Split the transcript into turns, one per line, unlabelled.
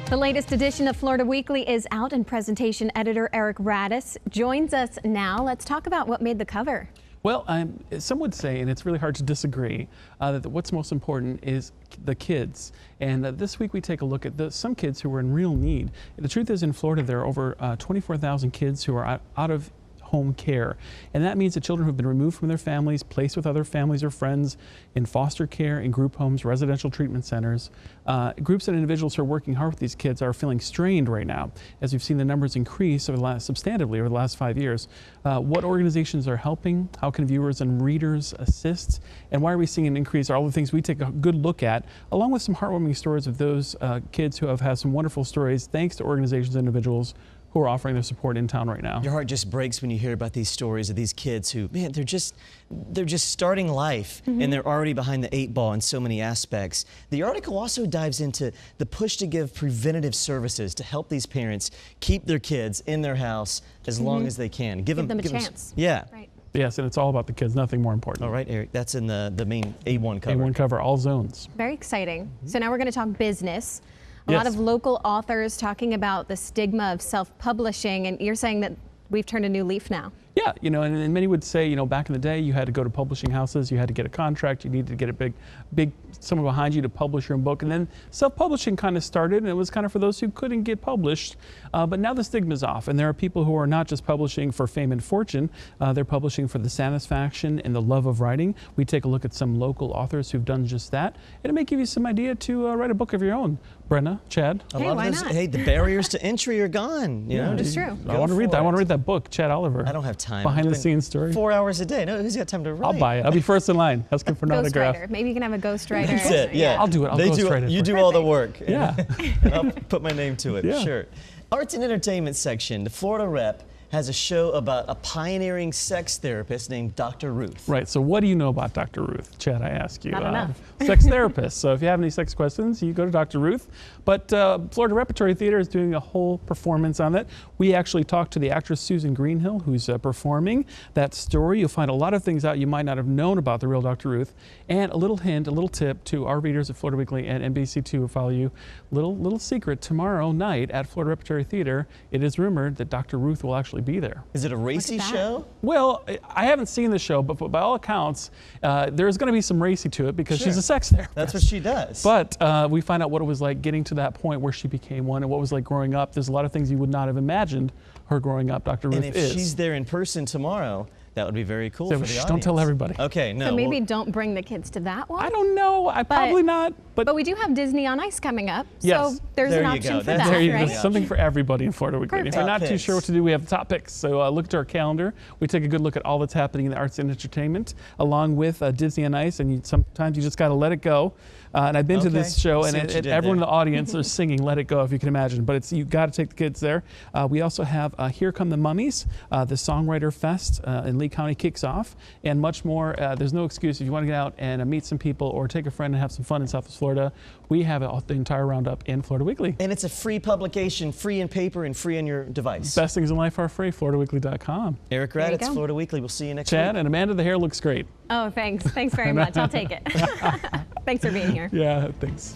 The latest edition of Florida Weekly is out, and presentation editor Eric Raddatz joins us now. Let's talk about what made the cover.
Well, some would say, and it's really hard to disagree, that what's most important is the kids. And this week we take a look at some kids who are in real need. The truth is, in Florida there are over 24,000 kids who are out of home care, and that means that children who have been removed from their families, placed with other families or friends in foster care, in group homes, residential treatment centers. Groups and individuals who are working hard with these kids are feeling strained right now, as we've seen the numbers increase substantively over the last 5 years. What organizations are helping? How can viewers and readers assist? And why are we seeing an increase? Are all the things we take a good look at, along with some heartwarming stories of those kids who have had some wonderful stories thanks to organizations and individuals who are offering their support in town right now.
Your heart just breaks when you hear about these stories of these kids who, man, they're just starting life, and they're already behind the 8 ball in so many aspects. The article also dives into the push to give preventative services to help these parents keep their kids in their house as long as they can.
Give them a chance.
Yeah.
Right.
Yes, and it's all about the kids, nothing more important.
All right, Eric, that's in the main A1 cover.
A1 cover, all zones.
Very exciting. So now we're going to talk business. A
Yes.
lot of local authors talking about the stigma of self-publishing, and you're saying that we've turned a new leaf now.
Yeah, and many would say, back in the day, you had to go to publishing houses, you had to get a contract, you needed to get a big someone behind you to publish your own book, and then self-publishing kind of started, and it was kind of for those who couldn't get published. But now the stigma's off, and there are people who are not just publishing for fame and fortune, they're publishing for the satisfaction and the love of writing. We take a look at some local authors who've done just that, and it may give you some idea to write a book of your own. Brenna, Chad.
Hey, why not?
Hey, the barriers to entry are gone. You know,
It's true.
I want to read that. I want to read that book, Chad Oliver.
I don't have time.
Behind the scenes story.
4 hours a day. No, who's got time to write?
I'll buy it. I'll be first in line. Asking for an autograph.
Ghostwriter. Maybe you can have a ghostwriter.
That's it, yeah.
I'll do it. I'll ghostwrite it.
You do all the work.
Yeah.
And I'll put my name to it.
Yeah.
Sure. Arts and entertainment section. The Florida Rep has a show about a pioneering sex therapist named Dr. Ruth.
Right, so what do you know about Dr. Ruth? Chad, I ask you.
Not enough.
Sex therapist. So if you have any sex questions, you go to Dr. Ruth. But Florida Repertory Theater is doing a whole performance on that. We actually talked to the actress Susan Greenhill, who's performing that story. You'll find a lot of things out you might not have known about the real Dr. Ruth. And a little hint, a little tip to our readers at Florida Weekly and NBC2 who follow you. Little secret, tomorrow night at Florida Repertory Theater, it is rumored that Dr. Ruth will actually be there.
Is it a racy show?
Well, I haven't seen the show, but by all accounts, there's going to be some racy to it because she's a sex therapist.
That's what she does.
But we find out what it was like getting to that point where she became one and what it was like growing up. There's a lot of things you would not have imagined her growing up, Dr. Ruth is.
And if she's there in person tomorrow, that would be very cool for the audience.
Don't tell everybody.
Okay, no.
So maybe don't bring the kids to that one?
I don't know. Probably not.
But we do have Disney on Ice coming up.
Yes.
So there's
There
an
you
option
go.
for
That's
that,
There you go.
right?
Something for everybody in Florida Weekly. If you're not too sure what to do, we have the top picks. So look at our calendar. We take a good look at all that's happening in the arts and entertainment, along with Disney on Ice. And sometimes you just got to let it go. And I've been to this show, and everyone in the audience are singing "Let It Go," if you can imagine. But you got to take the kids there. We also have "Here Come the Mummies," the Songwriter Fest in Lee County kicks off, and much more. There's no excuse if you want to get out and meet some people or take a friend and have some fun in Southwest Florida. We have the entire roundup in Florida Weekly.
And it's a free publication, free in paper and free on your device.
Best things in life are free. FloridaWeekly.com.
Eric Raddatz, Florida Weekly. We'll see you next week.
Chad and Amanda, the hair looks great.
Oh, thanks. Thanks very much. I'll take it. Thanks for being here.
Yeah, thanks.